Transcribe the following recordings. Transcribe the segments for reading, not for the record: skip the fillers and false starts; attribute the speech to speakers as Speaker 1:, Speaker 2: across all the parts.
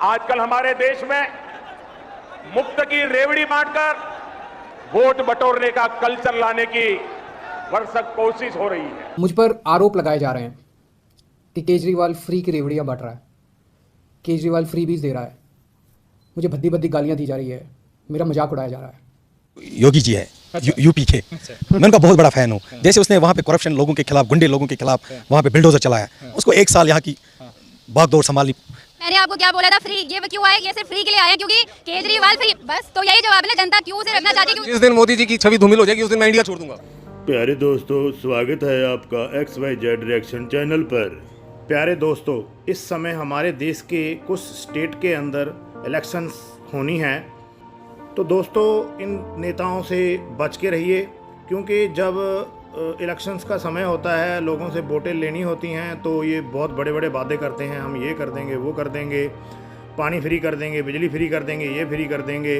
Speaker 1: आजकल हमारे देश में मुफ्त की रेवड़ी बांटकर वोट बटोरने का कल्चर लाने की भरसक कोशिश हो रही है।
Speaker 2: मुझ पर आरोप लगाए जा रहे हैं कि केजरीवाल फ्री की रेवड़ियां बांट रहा है, केजरीवाल फ्री बीज दे रहा है, मुझे भद्दी भद्दी गालियां दी जा रही है, मेरा मजाक उड़ाया जा रहा है।
Speaker 3: योगी जी है यूपी के, मैं उनका बहुत बड़ा फैन हूँ। जैसे उसने वहाँ पे करप्शन लोगों के खिलाफ, गुंडे लोगों के खिलाफ वहाँ पे बिल्डोजर चलाया, उसको 1 साल यहाँ की भागदौड़ संभालनी।
Speaker 4: मैंने आपको क्या बोला था, फ्री ये क्यों आए? ये सिर्फ फ्री के लिए आए क्योंकि केजरीवाल फ्री, बस। तो यही जवाब है ना, जनता क्यों से रखना चाहती है।
Speaker 5: जिस दिन मोदी जी की छवि धूमिल हो जाएगी उस दिन मैं इंडिया छोड़ दूंगा।
Speaker 6: प्यारे दोस्तों, स्वागत है आपका XYZ रिएक्शन चैनल पर। प्यारे दोस्तों, इस समय हमारे देश के कुछ स्टेट के अंदर इलेक्शंस होनी हैं, तो दोस्तों इन नेताओं से बच के रहिए, क्योंकि जब इलेक्शंस का समय होता है, लोगों से वोटें लेनी होती हैं, तो ये बहुत बड़े बड़े वादे करते हैं, हम ये कर देंगे, वो कर देंगे, पानी फ्री कर देंगे, बिजली फ्री कर देंगे, ये फ्री कर देंगे।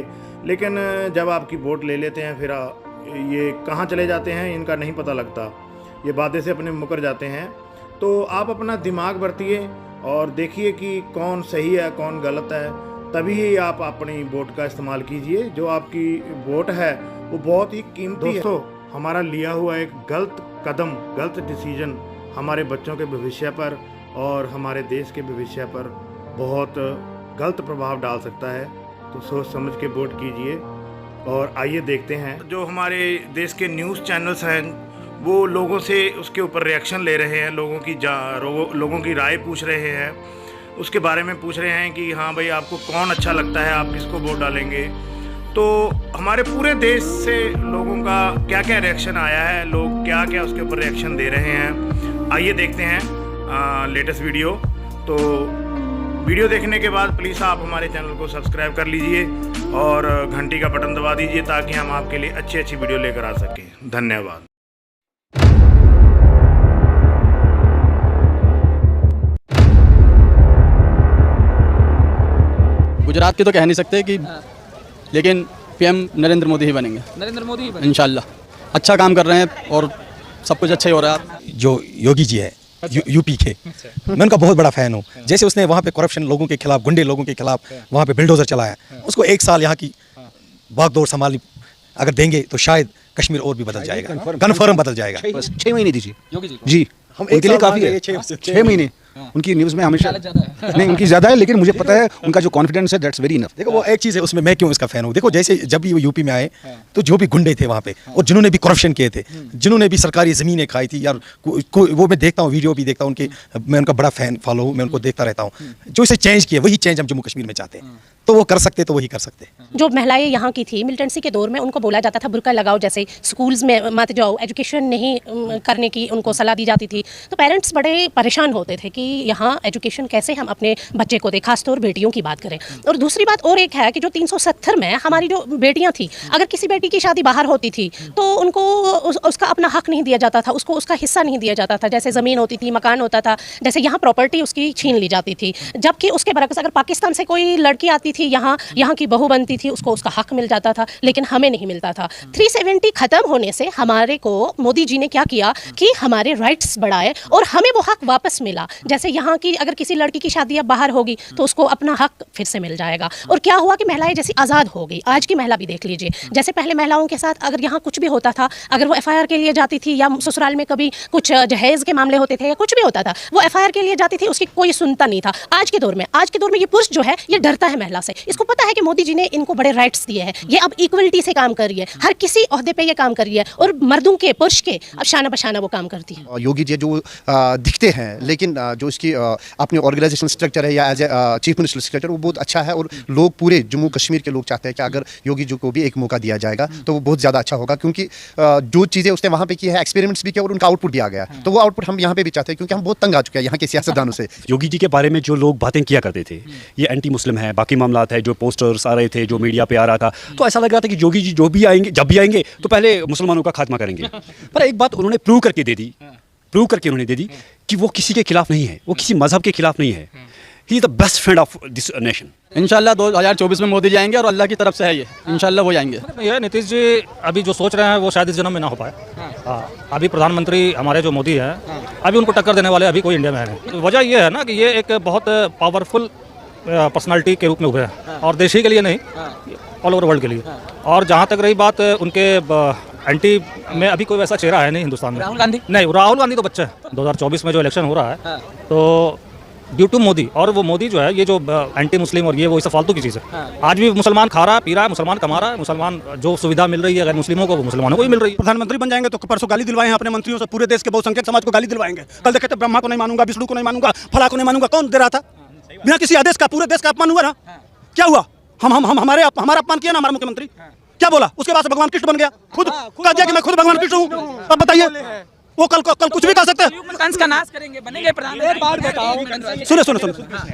Speaker 6: लेकिन जब आपकी वोट ले लेते हैं फिर ये कहाँ चले जाते हैं इनका नहीं पता लगता, ये वादे से अपने मुकर जाते हैं। तो आप अपना दिमाग बरतिए और देखिए कि कौन सही है कौन गलत है, तभी आप अपनी वोट का इस्तेमाल कीजिए। जो आपकी वोट है वो बहुत ही कीमती है। दोस्तों, हमारा लिया हुआ एक गलत कदम, गलत डिसीजन हमारे बच्चों के भविष्य पर और हमारे देश के भविष्य पर बहुत गलत प्रभाव डाल सकता है। तो सोच समझ के वोट कीजिए। और आइए देखते हैं, जो हमारे देश के न्यूज़ चैनल्स हैं वो लोगों से उसके ऊपर रिएक्शन ले रहे हैं, लोगों की राय पूछ रहे हैं, उसके बारे में पूछ रहे हैं कि हाँ भाई आपको कौन अच्छा लगता है, आप किसको वोट डालेंगे। तो हमारे पूरे देश से लोगों का क्या क्या रिएक्शन आया है, लोग क्या क्या उसके ऊपर रिएक्शन दे रहे हैं, आइए देखते हैं लेटेस्ट वीडियो। तो वीडियो देखने के बाद प्लीज़ आप हमारे चैनल को सब्सक्राइब कर लीजिए और घंटी का बटन दबा दीजिए ताकि हम आपके लिए अच्छी अच्छी वीडियो लेकर आ सकें। धन्यवाद।
Speaker 7: गुजरात के तो कह नहीं सकते कि, लेकिन PM नरेंद्र मोदी ही बनेंगे।
Speaker 8: नरेंद्र मोदी ही
Speaker 7: इंशाल्लाह। अच्छा काम कर रहे हैं और सब कुछ अच्छा ही हो रहा है।
Speaker 3: जो योगी जी है यूपी के, मैं उनका बहुत बड़ा फैन हूँ। जैसे उसने वहाँ पे करप्शन लोगों के खिलाफ, गुंडे लोगों के खिलाफ वहाँ पे बिल्डोजर चलाया, उसको 1 साल यहाँ की भागदौड़ संभालनी अगर देंगे तो शायद कश्मीर और भी बदल जाएगा, कन्फर्म बदल जाएगा।
Speaker 5: 6 महीने दीजिए
Speaker 8: योगी जी।
Speaker 5: जी, हम उनके लिए काफ़ी है 6 महीने। उनकी न्यूज़ में हमेशा नहीं, उनकी ज़्यादा है, लेकिन मुझे पता है उनका जो कॉन्फिडेंस है दैट्स वेरी इनफ।
Speaker 3: देखो वो एक चीज़ है उसमें, मैं क्यों इसका फैन हूँ। देखो जैसे जब भी वो यूपी में आए तो जो भी गुंडे थे वहाँ पे और जिन्होंने भी करप्शन किए थे, जिन्होंने भी सरकारी ज़मीनें खाई थी यार, वो मैं देखता हूँ, वीडियो भी देखता हूँ उनके, मैं उनका बड़ा फैन फॉलो हूँ, मैं उनको देखता रहता हूँ। जो इसे चेंज किया वही चेंज हम जम्मू कश्मीर में चाहते हैं, तो वो कर सकते तो वही कर सकते।
Speaker 9: जो महिलाएं यहाँ की थी मिलिटेंसी के दौर में, उनको बोला जाता था बुर्का लगाओ, जैसे स्कूल्स में मत जाओ, एजुकेशन नहीं करने की उनको सलाह दी जाती थी। तो पेरेंट्स बड़े परेशान होते थे कि यहाँ एजुकेशन कैसे हम अपने बच्चे को दें, खासतौर बेटियों की बात करें। और दूसरी बात और एक है कि जो 370 में हमारी जो बेटियाँ थी, अगर किसी बेटी की शादी बाहर होती थी तो उनको उसका अपना हक नहीं दिया जाता था, उसको उसका हिस्सा नहीं दिया जाता था। जैसे ज़मीन होती थी, मकान होता था, जैसे यहाँ प्रॉपर्टी उसकी छीन ली जाती थी। जबकि उसके बरक्स अगर पाकिस्तान से कोई लड़की आती थी, यहाँ की बहू बनती थी, उसको उसका हक मिल जाता था, लेकिन हमें नहीं मिलता था। 370 खत्म होने से हमारे को मोदी जी ने क्या किया कि हमारे राइट्स बढ़ाए और हमें वो हक वापस मिला। जैसे यहाँ की अगर किसी लड़की की शादी अब बाहर होगी तो उसको अपना हक फिर से मिल जाएगा। और क्या हुआ कि महिलाएं जैसी आज़ाद हो गई। आज की महिला भी देख लीजिए, जैसे पहले महिलाओं के साथ अगर यहाँ कुछ भी होता था, अगर वो FIR के लिए जाती थी या ससुराल में कभी कुछ जहेज के मामले होते थे या कुछ भी होता था, वो FIR के लिए जाती थी, उसकी कोई सुनता नहीं था। आज के दौर में ये पुरुष जो है ये डरता है महिला से। इसको पता है कि मोदी जी ने इनको बड़े राइट्स दिए हैं, ये अब इक्वलिटी से काम कर रही है, हर किसी ओहदे पे ये काम कर रही है और मर्दों के, पुरुष के अब शाना बशाना वो काम करती है।
Speaker 5: योगी जी जो दिखते हैं, लेकिन जो इसकी अपनी ऑर्गेनाइजेशन स्ट्रक्चर है या as a chief minister structure, वो बहुत अच्छा है। और लोग, पूरे जम्मू कश्मीर के लोग चाहते हैं कि अगर योगी जी को भी एक मौका दिया जाएगा तो वो बहुत ज़्यादा अच्छा होगा, क्योंकि जो चीज़ें उसने वहाँ पे की है, एक्सपेरिमेंट्स भी किया और उनका आउटपुट भी आ गया। तो वो आउटपुट हम यहाँ पे भी चाहते हैं, क्योंकि हम बहुत तंग आ चुके हैं यहाँ के सियासतदानों से।
Speaker 10: योगी जी के बारे में जो लोग बातें किया करते थे, ये एंटी मुस्लिम है, बाकी मामला है, जो पोस्टर्स आ रहे थे, जो मीडिया पे आ रहा था, तो ऐसा लग रहा था कि योगी जी जो भी आएंगे, जब भी आएंगे तो पहले मुसलमानों का खात्मा करेंगे। पर एक बात उन्होंने प्रूव करके दे दी कि वो किसी के खिलाफ नहीं है, वो किसी मजहब के खिलाफ नहीं है। He is the best friend of this nation.
Speaker 7: इंशाल्लाह 2024 में मोदी जाएंगे और अल्लाह की तरफ से है ये, इंशाल्लाह वो जाएंगे।
Speaker 8: ये नीतीश जी अभी जो सोच रहे हैं वो शायद इस जन्म में ना हो पाए। अभी प्रधानमंत्री हमारे जो मोदी हैं, अभी उनको टक्कर देने वाले अभी कोई इंडिया में है नहीं। वजह ये है ना कि ये एक बहुत पावरफुल पर्सनालिटी के रूप में उभरे हैं और देश ही के लिए नहीं, ऑल ओवर वर्ल्ड के लिए। और जहाँ तक रही बात उनके एंटी में, अभी कोई वैसा चेहरा है नहीं हिंदुस्तान में।
Speaker 11: राहुल गांधी?
Speaker 8: नहीं, राहुल गांधी तो बच्चा है। 2024 में जो इलेक्शन हो रहा है तो ड्यू टू मोदी, और वो मोदी जो है ये जो एंटी मुस्लिम और ये वो सब फालतू की चीज़ है। आज भी मुसलमान खा रहा है, पी रहा है, मुसलमान कमा रहा है, मुसलमान जो सुविधा मिल रही है अगर मुस्लिमों को, वो मुसलमानों को भी मिल रही है।
Speaker 7: प्रधानमंत्री बन जाएंगे तो परसों गाली दिलवाए हैं अपने मंत्रियों से, पूरे देश के बहुसंख्यक समाज को गाली दिलवाएंगे। कल देखे तो ब्रह्मा को नहीं मानूंगा, विष्णु को नहीं मानूंगा, फला को नहीं मानूंगा। कौन दे रहा था? बिना किसी आदेश का पूरे देश का अपमान हुआ ना। क्या हुआ? हमारा अपमान किया ना हमारा मुख्यमंत्री। क्या बोला? उसके बाद से भगवान कृष्ण बन गया, खुद कह दिया कि मैं खुद भगवान कृष्ण हूँ। अब बताइए, वो कल कुछ भी कर सकते हैं।
Speaker 11: कंस का नाश करेंगे, बनेंगे प्रधानमंत्री। एक बात बताओ,
Speaker 7: सुनो,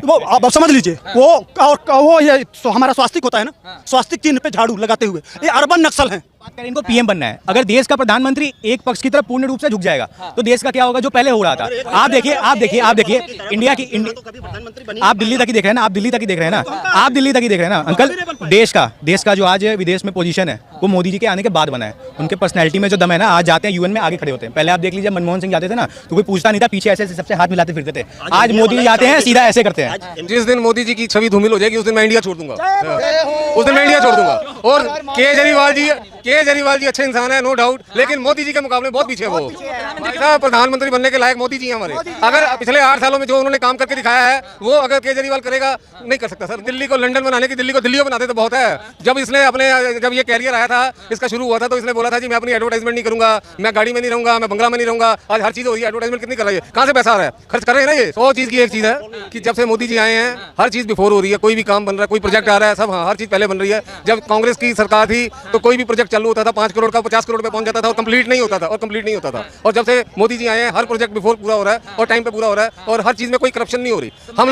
Speaker 7: वो आप समझ लीजिए, वो ये हमारा स्वास्तिक होता है ना, स्वास्तिक चिन्ह पे झाड़ू लगाते हुए ये अर्बन नक्सल हैं।
Speaker 11: बात करें, इनको पीएम बनना है। अगर देश का प्रधानमंत्री एक पक्ष की तरफ पूर्ण रूप से झुक जाएगा तो देश का क्या होगा? जो पहले हो रहा था। आप देखिए इंडिया की, आप दिल्ली तक ही देख रहे हैं ना, आप दिल्ली तक ही देख रहे हैं ना अंकल। देश का जो आज विदेश में पोजीशन है वो मोदी जी के आने के बाद बना है। उनके पर्सनैलिटी में जो दम है ना, आज जाते हैं यूएन में आगे खड़े होते हैं। पहले आप देख लीजिए, मनमोहन सिंह जाते थे ना तो कोई पूछता नहीं था, पीछे ऐसे सबसे हाथ मिलाते फिरते थे। आज मोदी जी जाते हैं, सीधा ऐसे करते हैं।
Speaker 12: जिस दिन मोदी जी की छवि धूमिल हो जाएगी उस दिन मैं इंडिया छोड़ दूंगा, उस दिन मैं इंडिया छोड़ दूंगा। और केजरीवाल जी अच्छे इंसान है, नो डाउट, लेकिन मोदी जी के मुकाबले बहुत पीछे है वो। प्रधानमंत्री बनने के लायक मोदी जी हैं हमारे। अगर पिछले 8 सालों में जो उन्होंने काम करके दिखाया है वो अगर केजरीवाल करेगा, नहीं कर सकता सर। दिल्ली को लंदन बनाने की, दिल्ली को दिल्ली बनाते तो बहुत है। जब ये कैरियर आया था, इसका शुरू हुआ था, तो इसने बोला था जी मैं अपनी एडवर्टाइजमेंट नहीं करूंगा, मैं गाड़ी में नहीं रहूंगा, मैं बंगला में नहीं रहूंगा। आज हर चीज हो रही है, एडवर्टाइजमेंट कितनी कर रही है, कहाँ से पैसा आ रहा है, खर्च कर रहे हैं ना। ये 100 चीज की एक चीज है कि जब से मोदी जी आए हैं हर चीज बिफोर हो रही है। कोई भी काम बन रहा है, कोई प्रोजेक्ट आ रहा है, सब हर चीज पहले बन रही है। जब कांग्रेस की सरकार थी तो कोई भी प्रोजेक्ट चालू होता था 5 करोड़ का 50 करोड़ पे पहुंच जाता था और कंप्लीट नहीं होता था। और जब से मोदी जी आए हैं हर प्रोजेक्ट बिफोर पूरा हो रहा है और टाइम पे पूरा हो रहा है और हर चीज में कोई करप्शन नहीं हो रही। हम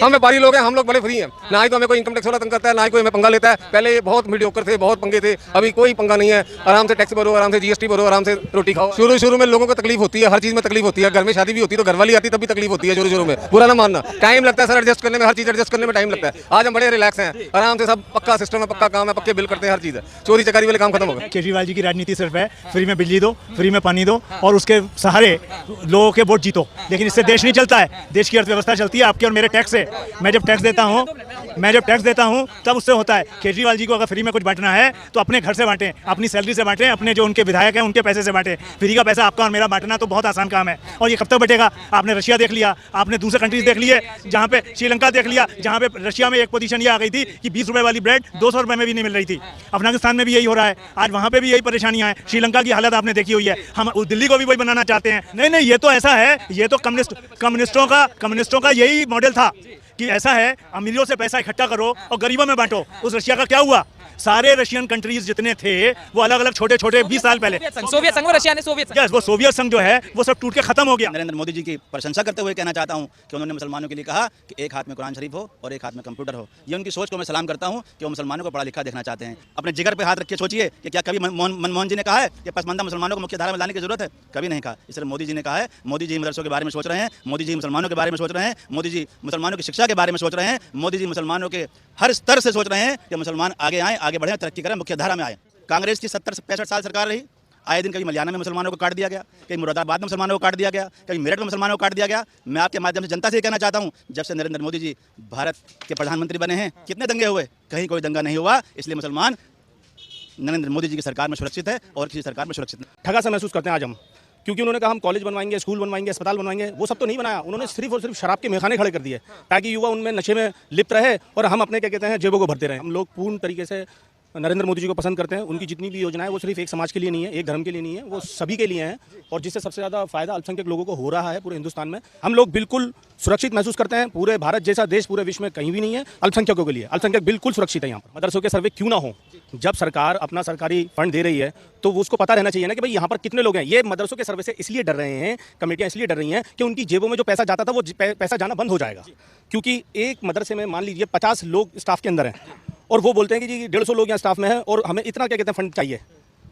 Speaker 12: व्यापारी लोग हैं, हम लोग बड़े फ्री हैं, ना ही तो हमें कोई इनकम टैक्स वाला तंग करता है, ना ही कोई हमें पंगा लेता है। पहले ये बहुत मीडियोकर थे, बहुत पंगे थे, अभी कोई पंगा नहीं है। आराम से टैक्स भरो, आराम से जीएसटी भरो, आराम से रोटी खाओ। शुरू में लोगों को तकलीफ होती है, हर चीज में तकलीफ होती है। घर में शादी भी होती है तो घरवाली आती तब भी तकलीफ होती है शुरू में, बुरा ना मानना। टाइम लगता है सर एडजस्ट करने में, हर चीज एडजस्ट करने में टाइम लगता है। आज हम बड़े रिलैक्स हैं, आराम से सब पक्का सिस्टम है, पक्का काम है, पक्के बिल करते हैं, हर चीज है। चोरी चकारी वाले काम खत्म हो गए।
Speaker 13: केजरीवाल जी की राजनीति सिर्फ है फ्री में बिजली दो, फ्री में पानी दो और उसके सहारे लोगों के वोट जीतो, लेकिन इससे देश नहीं चलता है। देश की अर्थव्यवस्था चलती है आपके और मेरे टैक्स से। मैं जब टैक्स देता हूँ तब उससे होता है। केजरीवाल जी को अगर फ्री में कुछ बांटना है तो अपने घर से बांटें, अपनी सैलरी से बांटें, अपने जो उनके विधायक हैं उनके पैसे से बांटें। फ्री का पैसा आपका और मेरा बांटना तो बहुत आसान काम है। और ये कब तक बटेगा? आपने रशिया देख लिया, आपने दूसरे कंट्रीज देख लिए, जहाँ पे श्रीलंका देख लिया, जहाँ पे रशिया में एक पोजीशन ये आ गई थी कि 20 रुपए वाली ब्रेड 200 रुपए में भी नहीं मिल रही थी। अफगानिस्तान में भी यही हो रहा है, आज वहाँ पे भी यही परेशानियाँ हैं। श्रीलंका की हालत आपने देखी हुई है। हम दिल्ली को भी वही बनाना चाहते हैं। नहीं, ये तो ऐसा है, ये तो कम्युनिस्टों का यही मॉडल था कि ऐसा है, अमीरों से पैसा इकट्ठा करो और गरीबों में बांटो। उस रशिया का क्या हुआ? सारे रशियन कंट्रीज जितने थे वो अलग अलग छोटे 20 साल पहले
Speaker 11: सोवियत संघ, रशिया ने सोवियत संघ,
Speaker 13: वो सोवियत संघ जो है वो सब टूट के खत्म हो गया।
Speaker 7: नरेंद्र मोदी जी की प्रशंसा करते हुए कहना चाहता हूं कि उन्होंने मुसलमानों के लिए कहा कि एक हाथ में कुरान शरीफ हो और एक हाथ में कंप्यूटर हो। ये उनकी सोच को मैं सलाम करता हूं कि वो मुसलमानों को पढ़ा लिखा देखना चाहते हैं। अपने जिगर पे हाथ रख के सोचिए कि क्या कभी मनमोहन जी ने कहा है कि पसमानदा मुसलमानों को मुख्य धारा में लाने की जरूरत है? कभी नहीं कहा। इसलिए मोदी जी ने कहा है। मोदी जी मदरसों के बारे में सोच रहे हैं, मोदी जी मुसलमानों के बारे में सोच रहे हैं, मोदी जी मुसलमानों की शिक्षा के बारे में सोच रहे हैं, मोदी जी मुसलमानों के हर स्तर से सोच रहे हैं कि मुसलमान आगे आएँ, आगे बढ़ें, तरक्की करें, मुख्य धारा में आए। कांग्रेस की 70 से 65 साल सरकार रही, आए दिन कभी मलियाना में मुसलमानों को काट दिया गया, कहीं मुरादाबाद में मुसलमानों को काट दिया गया, कहीं मेरठ में मुसलमानों को काट दिया गया। मैं आपके माध्यम से जनता से कहना चाहता हूं, जब से नरेंद्र मोदी जी भारत के प्रधानमंत्री बने हैं कितने दंगे हुए? कहीं कोई दंगा नहीं हुआ। इसलिए मुसलमान नरेंद्र मोदी जी की सरकार में सुरक्षित है और किसी सरकार में सुरक्षित नहीं।
Speaker 14: ठगा सा महसूस करते हैं आज हम, क्योंकि उन्होंने कहा हम कॉलेज बनवाएंगे, स्कूल बनवाएंगे, अस्पताल बनवाएंगे। वो सब तो नहीं बनाया, उन्होंने सिर्फ और सिर्फ शराब के मेखाने खड़े कर दिए ताकि युवा उनमें नशे में लिप्त रहे और हम अपने क्या कहते हैं जेबों को भरते रहे। हम लोग पूर्ण तरीके से नरेंद्र मोदी जी को पसंद करते हैं। उनकी जितनी भी योजनाएं वो सिर्फ एक समाज के लिए नहीं है, एक धर्म के लिए नहीं है, वो सभी के लिए हैं और जिससे सबसे ज़्यादा फायदा अल्पसंख्यक लोगों को हो रहा है पूरे हिंदुस्तान में। हम लोग बिल्कुल सुरक्षित महसूस करते हैं। पूरे भारत जैसा देश पूरे विश्व में कहीं भी नहीं है अल्पसंख्यकों के लिए। अल्पसंख्यक बिल्कुल सुरक्षित है यहाँ पर। मदरसों के सर्वे क्यों ना हो? जब सरकार अपना सरकारी फंड दे रही है तो उसको पता रहना चाहिए ना कि भाई यहाँ पर कितने लोग हैं। ये मदरसों के सर्वे से इसलिए डर रहे हैं, कमेटियाँ इसलिए डर रही हैं कि उनकी जेबों में जो पैसा जाता था वो पैसा जाना बंद हो जाएगा। क्योंकि एक मदरसे में मान लीजिए 50 लोग स्टाफ के अंदर हैं और वो बोलते हैं कि जी 150 लोग यहाँ स्टाफ में हैं और हमें इतना क्या कहते हैं फंड चाहिए।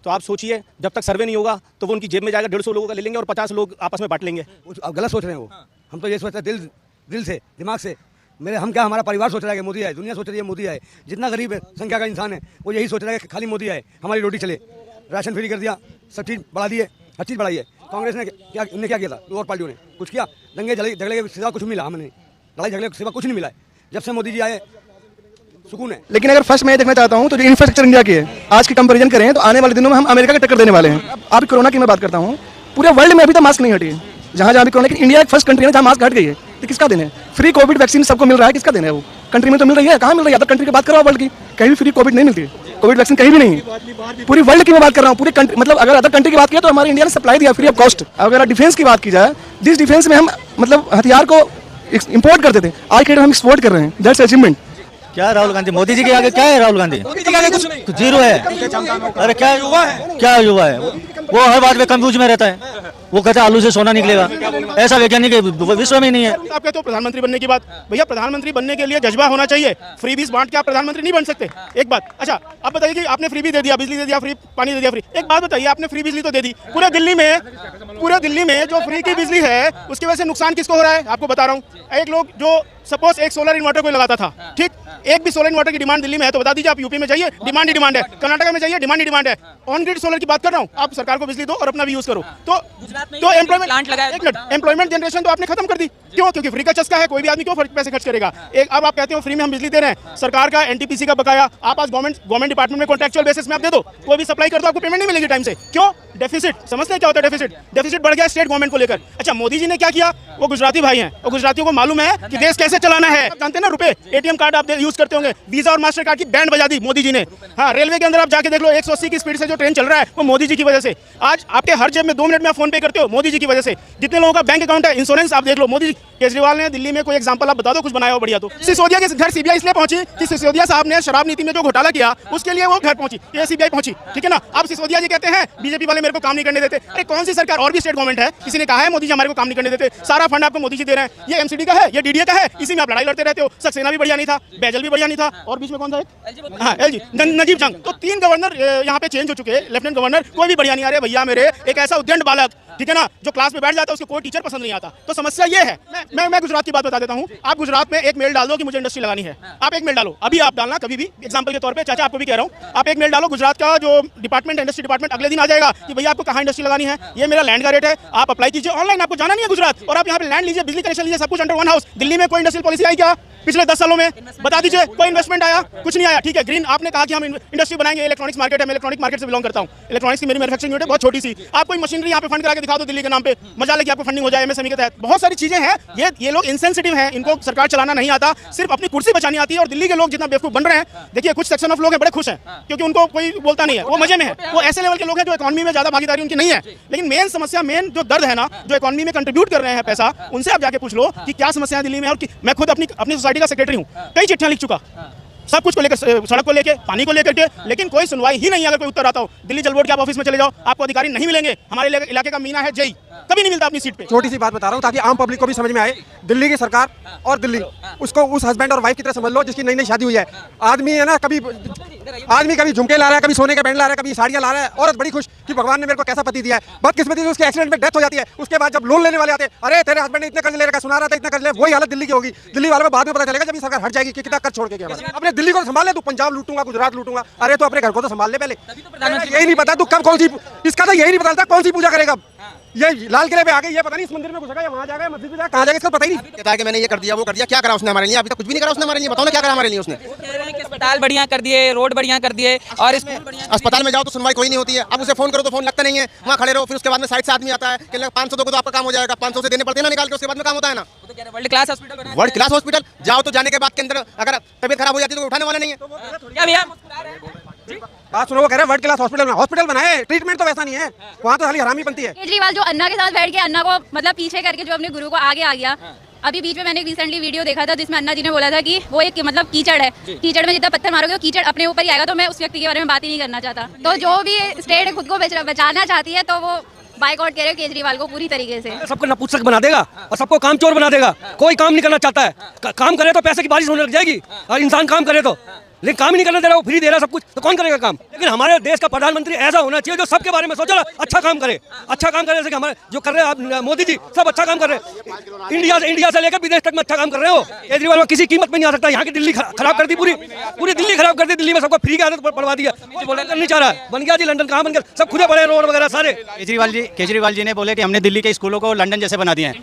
Speaker 14: तो आप सोचिए जब तक सर्वे नहीं होगा तो वो उनकी जेब में जाएगा, 150 लोगों का ले लेंगे और 50 लोग आपस में बांट लेंगे।
Speaker 15: अब गलत सोच रहे हैं वो। हम तो ये सोचते हैं दिल से, दिमाग से। हमारा परिवार सोच रहा है कि मोदी आए, दुनिया सोच रही है मोदी आए। जितना गरीब है संख्या का इंसान है वो यही सोच रहा है कि खाली मोदी आए, हमारी रोटी चले। राशन फ्री कर दिया, सब चीज़ बढ़ा दिए, हर चीज़ बढ़ाई है। कांग्रेस ने क्या किया था? और पार्टियों ने कुछ किया? दंगे झगड़े के सिवा कुछ मिला? हमें लड़ाई झगड़े के सिवा कुछ नहीं मिला है। जब से मोदी जी आए सुकून है।
Speaker 11: लेकिन अगर फर्स्ट मैं ये देखना चाहता हूँ तो जो इंफ्रास्ट्रक्चर इंडिया की है आज की कंपैरिजन करें तो आने वाले दिनों में हम अमेरिका की टक्कर देने वाले हैं। अब कोरोना की मैं बात करता हूँ, पूरे वर्ल्ड में अभी तक मास्क नहीं हटी है, जहाँ जहाँ भी कोरोना, लेकिन इंडिया एक फर्स्ट कंट्री है जहाँ मास्क हट गई है। तो किसका देना है? फ्री कोविड वैक्सीन सबको मिल रहा है, किसका देना है? वो कंट्री में तो मिल रही है, कहाँ मिल रही है? अदर कंट्री की बात करो वर्ल्ड की, कहीं भी फ्री कोविड नहीं मिलती है, कोविड वैक्सीन कहीं भी नहीं है। पूरी वर्ल्ड की मैं बात कर रहा हूँ, पूरी कंट्री, मतलब अगर अदर कंट्री की बात किया तो हमारे इंडिया ने सप्लाई दिया फ्री ऑफ कॉस्ट। अगर डिफेंस की बात की जाए, जिस डिफेंस में हम मतलब हथियार को इंपोर्ट करते थे, आज के डेट में हम एक्सपोर्ट कर रहे हैं। That's achievement.
Speaker 16: क्या राहुल गांधी मोदी जी के आगे क्या है? राहुल गांधी कुछ जीरो है। अरे क्या युवा है, क्या युवा है? वो हर बात में कंफ्यूज में रहता है। वो कहता है आलू से सोना निकलेगा, ऐसा वैज्ञानिक विश्व में नहीं है।
Speaker 14: आप कहते हो प्रधानमंत्री बनने की बात, भैया प्रधानमंत्री बनने के लिए जज्बा होना चाहिए। फ्रीबीज बांट के आप प्रधानमंत्री नहीं बन सकते। एक बात, अच्छा आप बताइए कि आपने फ्री भी दे दिया, बिजली दे दिया फ्री, पानी दे दिया फ्री। एक बात बताइए, आपने फ्री बिजली तो दे दी, पूरे दिल्ली में जो फ्री की बिजली है उसकी वजह से नुकसान किसको हो रहा है? आपको बता रहा हूँ। एक लोग जो सपोज एक सोलर इन्वर्टर कोई लगाता था, ठीक, एक भी सोलर इन्वर्टर की डिमांड दिल्ली में है तो बता दीजिए। आप यूपी में जाइए, डिमांड ही डिमांड है। कर्नाटक में जाइए, डिमांड ही डिमांड है। ऑन ग्रिड सोलर की बात कर रहा हूँ। आप सरकार को बिजली दो और अपना भी यूज करो। तो एम्प्लॉयमेंट जनरेशन तो आपने खत्म कर दी। क्यों? क्योंकि फ्री का चस्का है, कोई भी आदमी क्यों पैसे खर्च करेगा? एक अब आप कहते हो फ्री में हम बिजली दे रहे हैं, सरकार का एनटीपीसी का बकाया आप आज गवर्नमेंट डिपार्टमेंट में कॉन्ट्रेक्चुअल बेसिस में आप दे दो, कोई भी सप्लाई कर दो, आपको पेमेंट नहीं मिलेगी टाइम से। क्यों? डेफिसिट। समझते हैं क्या होता है डेफिसिट बढ़ गया स्टेट गवर्नमेंट को लेकर। अच्छा मोदी जी ने क्या किया? वो गुजराती भाई हैं और गुजरातियों को मालूम है कि देश कैसे चलाना है। जानते हैं ना, रुपए एटीएम कार्ड आप यूज करते होंगे, वीजा और मास्टर कार्ड की बैंड बजा दी मोदी जी ने। हाँ, रेलवे के अंदर आप जाके देख लो, 180 की स्पीड से जो ट्रेन चल रहा है वो मोदी जी की वजह से। आज आपके हर जेब में 2 मिनट में आप फोन पे करते हो, मोदी जी की वजह से। जितने लोगों का बैंक अकाउंट है, इंश्योरेंस आप देख लो, मोदी जी। केजरीवाल ने दिल्ली में कोई एग्जांपल आप बता दो कुछ बनाया हो बढ़िया तो। सिसोदिया के घर सीबीआई इसलिए पहुंची कि सिसोदिया साहब ने शराब नीति में जो घोटाला किया उसके लिए वो घर पहुंची, ये सीबीआई पहुंची, ठीक है ना। अब सिसोदिया जी कहते हैं बीजेपी वाले मेरे को काम नहीं करने देते। अरे कौन सी सरकार और भी स्टेट गवर्नमेंट है, किसी ने कहा है मोदी जी हमारे को काम नहीं करने देते? सारा फंड आपको मोदी जी दे रहे हैं। ये एमसीडी का है, ये डीडीए का है, इसी में आप लड़ाई लड़ते रहते हो। सक्सेना भी बढ़िया नहीं था, बैजल भी बढ़िया नहीं था, और बीच में कौन था? हाँ, एलजी नजीब जंग। तो 3 गवर्नर यहाँ पे चेंज हो चुके हैं, लेफ्टिनेंट गवर्नर कोई भी बढ़िया नहीं आ रहे। भैया मेरे एक ऐसा उद्यंड बालक, ठीक है ना, जो क्लास में बैठ जाता है उसको कोई टीचर पसंद नहीं आता। तो समस्या ये है। मैं गुजरात की बात बता देता हूँ। आप गुजरात में एक मेल डाल दो कि मुझे इंडस्ट्री लगानी है, आप एक मेल डालो, अभी आप डालना कभी भी एग्जांपल के तौर पे, चाचा आपको भी कह रहा हूँ, आप एक मेल डालो, गुजरात का जो डिपार्टमेंट इंडस्ट्री डिपार्टमेंट अगले दिन आ जाएगा कि भैया आपको कहाँ इंडस्ट्री लगानी है, ये मेरा लैंड का रेट है, आप अप्लाई कीजिए ऑनलाइन। आपको जाना नहीं है गुजरात, और आप यहाँ पे लैंड लीजिए, बिजली कनेक्शन लीजिए, सब कुछ अंडर वन हाउस। दिल्ली में कोई इंडस्ट्रियल पॉलिसी आई क्या पिछले 10 सालों में? बता दीजिए, कोई इन्वेस्टमेंट आया? कुछ नहीं आया। ठीक है, ग्रीन आपने कहा कि हम इंडस्ट्री बनाएंगे, इलेक्ट्रॉनिक्स मार्केट है, मैं इलेक्ट्रॉनिक मार्केट से बिलोंग करता हूँ। इलेक्ट्रॉनिक्स की मेरी मैन्युफैक्चरिंग यूनिट है बहुत छोटी सी। आप कोई मशीनरी यहाँ पे फंड करा के दिखा दो दिल्ली के नाम पे, मजा लेके आपको फंडिंग हो जाए एमएसएमई के तहत। बहुत सारी चीजें हैं। ये लोग इनसेंसिटिव हैं, इनको सरकार चलाना नहीं आता, सिर्फ अपनी कुर्सी बचानी आती है। और दिल्ली के लोग जितना बेवकूफ बन रहे हैं, देखिए कुछ सेक्शन ऑफ लोग हैं बड़े खुश हैं क्योंकि उनको कोई बोलता नहीं है, वो मजे में है। वो ऐसे लेवल के लोग हैं जो इकोनॉमी में ज्यादा भागीदारी उनकी नहीं है। लेकिन मेन समस्या, मेन जो दर्द है ना, जो इकोनॉमी में कंट्रीब्यूट कर रहे हैं पैसा, उनसे आप जाके पूछ लो कि क्या समस्या है दिल्ली में। और मैं खुद अपनी सोसाइटी का सेक्रेटरी हूँ, कई चिट्ठियां लिख चुका, सब कुछ को लेकर, सड़क को लेकर, पानी को लेकर के, लेकिन कोई सुनवाई ही नहीं है। अगर कोई उत्तर आता हो, दिल्ली जल बोर्ड के आप ऑफिस में चले जाओ, आपको अधिकारी नहीं मिलेंगे। हमारे इलाके का मीना है जय, कभी नहीं मिलता अपनी सीट पे।
Speaker 12: छोटी सी बात बता रहा हूँ ताकि आम पब्लिक को भी समझ में आए। दिल्ली की सरकार और दिल्ली, उसको उस हस्बैंड और वाइफ की तरह समझ लो जिसकी नई नई शादी हुई है। आदमी है ना, कभी झुमके ला रहा है, कभी सोने का बैंड ला रहा है, कभी साड़ियाँ ला रहा है। औरत बड़ी खुश कि भगवान ने मेरे को कैसा पति दिया है। बदकिस्मती से उसके एक्सीडेंट में डेथ हो जाती है। उसके बाद जब लोन लेने वाले आते हैं, अरे तेरे हस्बैंड ने इतने कर्ज ले रखा, सुना रहा था इतना कर्ज ले। वही हालत दिल्ली की होगी। दिल्ली वालों को बाद में पता चलेगा जब ये सरकार हट जाएगी कि कितना कर्ज छोड़ के गया। अपने दिल्ली को संभाल ले, तू पंजाब लूटूंगा, गुजरात लूटूंगा। अरे तो अपने घर को तो संभाल ले पहले। यही नहीं पता तू कब कौन सी, इसका तो यही नहीं पता कौन सी पूजा करेगा। ये लाल किले पे आ गए, ये पता नहीं इस मंदिर में घुसेगा या वहाँ जाएगा, मस्जिद में जाएगा, कहाँ जाएगा, इसका पता ही नहीं। कहता है कि मैंने ये कर दिया, वो कर दिया। क्या करा उसने हमारे लिए? अभी तक कुछ भी नहीं करा उसने हमारे लिए। बताओ ना क्या करा हमारे लिए उसने?
Speaker 17: अस्पताल बढ़िया कर दिए, रोड बढ़िया कर दिए, और
Speaker 12: अस्पताल में जाओ तो सुनवाई कोई नहीं होती है। अब उसे फोन करो तो फोन लगता नहीं है, वहाँ खड़े रहो। फिर उसके बाद में साइड से आदमी आता है कि 500 दो तो आपका काम हो जाएगा। 500 से देने पड़ते हैं ना निकाल के, उसके बाद में काम होता है ना।
Speaker 17: World class hospital,
Speaker 12: world class hospital जाओ तो जाने के बाद के अंदर अगर तबीयत खराब हो जाती है तो उठाने वाला नहीं है। बात सुनो, वो कह रहे हैं वर्ल्ड क्लास हॉस्पिटल बनाए, ट्रीटमेंट तो वैसा नहीं है, वहाँ तो खाली हरामी बनती है।
Speaker 4: केजरीवाल जो अन्ना के साथ बैठ के अन्ना को मतलब पीछे करके जो अपने गुरु को आगे आ गया। अभी बीच में मैंने रिसेंटली वीडियो देखा था जिसमें अन्ना जी ने बोला था कि वो एक मतलब कीचड़ है, कीचड़ में जितना पत्थर मारोगे वो कीचड़ अपने ऊपर ही आएगा। तो मैं उस व्यक्ति के बारे में बात ही नहीं करना चाहता। तो जो भी स्टेट खुद को बचाना चाहती है तो वो बाइकआउट करे केजरीवाल को पूरी तरीके से।
Speaker 16: सबको नपुंसक बना देगा और सबको कामचोर बना देगा। कोई काम नहीं करना चाहता है, काम करे तो पैसे की बारिश होने लग जाएगी, और इंसान काम करे तो
Speaker 18: लेकिन काम ही नहीं करने दे रहा, वो फ्री दे रहा सब कुछ, तो कौन करेगा काम। लेकिन हमारे देश का प्रधानमंत्री ऐसा होना चाहिए जो सबके बारे में सोचे, अच्छा काम करे, जैसे कि हमारे जो कर रहे हैं आप मोदी जी, सब अच्छा काम कर रहे हैं। इंडिया से लेकर विदेश तक में अच्छा काम कर रहे हो। केजरीवाल में किसी कीमत में नहीं आ सकता। यहाँ की दिल्ली खराब कर दी, पूरी दिल्ली खराब कर दी। दिल्ली में सबको फ्री की आदत पड़वा दिया, नहीं चाह रहा है। बन गया जी लंदन, कहाँ बन गया, सब खुले पड़े रोड वगैरह सारे।
Speaker 7: केजरीवाल जी ने बोले कि हमने दिल्ली के स्कूलों को लंदन जैसे बना दिया है,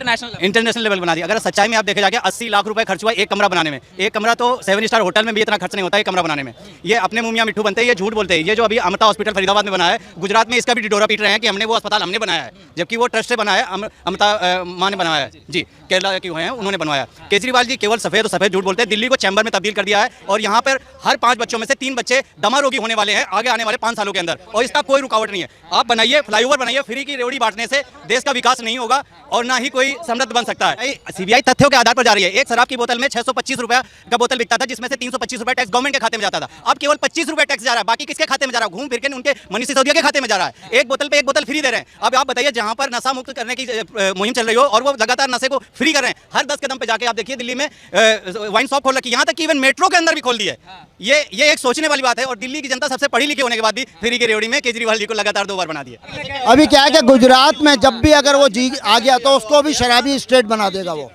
Speaker 7: इंटरनेशनल लेवल बना दिया। अगर सच्चाई में आप देखे जाके 80 लाख रुपए खर्च हुआ एक कमरा बनाने में। एक कमरा तो 7 स्टार होटल में भी इतना खर्च नहीं होता है कमरा बनाने में। ये अपने मुंह मियां मिट्ठू बनते हैं, ये झूठ बोलते हैं। ये जो अभी अमृता हॉस्पिटल फरीदाबाद में बना है, गुजरात में इसका भी डिडोरा पीट रहे हैं कि हमने वो अस्पताल हमने बनाया है, जबकि वो ट्रस्ट से बना है, अमृता मां ने बनाया है जी, केरला के हैं उन्होंने बनवाया। केजरीवाल जी केवल सफेद और सफेद झूठ बोलते हैं। दिल्ली को चैम्बर में तब्दील कर दिया है और यहाँ पर हर 5 बच्चों में से 3 बच्चे दमा रोगी होने वाले हैं आगे आने वाले 5 सालों के अंदर, और इसका कोई रुकावट नहीं है। आप बनाइए, फ्लाईओवर बनाइए, फ्री की रेवड़ी बांटने से देश का विकास नहीं होगा और ना ही कोई समृद्ध बन सकता है। सीबीआई तथ्यों के आधार पर जा रही है। एक शराब की बोतल में 625 रुपया का बोतल बिकता था, जिसमें से 325 रुपया टैक्स गवर्नमेंट के खाते में जाता था। अब केवल 25 रुपया टैक्स जा रहा है, बाकी किसके खाते में जा रहा है? घूम फिर के उनके मनीष सिसोदिया के खाते में जा रहा है। एक बोतल पे एक बोतल फ्री दे रहे हैं। अब आप बताइए, जहां पर नशा मुक्त करने की मुहिम चल रही हो और वो लगातार नशे को फ्री कर रहे हैं, हर 10 कदम पे जाके आप देखिए दिल्ली में वाइन शॉप खोल रखी, यहाँ तक कि इवन मेट्रो के अंदर भी खोल दी है। ये एक सोचने वाली बात है। और दिल्ली की जनता सबसे पढ़ी लिखी होने के बाद भी फ्री की रेवड़ी में केजरीवाल जी को लगातार 2 बार बना दिया।
Speaker 19: अभी क्या है कि गुजरात में जब भी अगर वो जी आ गया तो उसको भी शराबी स्टेट बना देगा वो।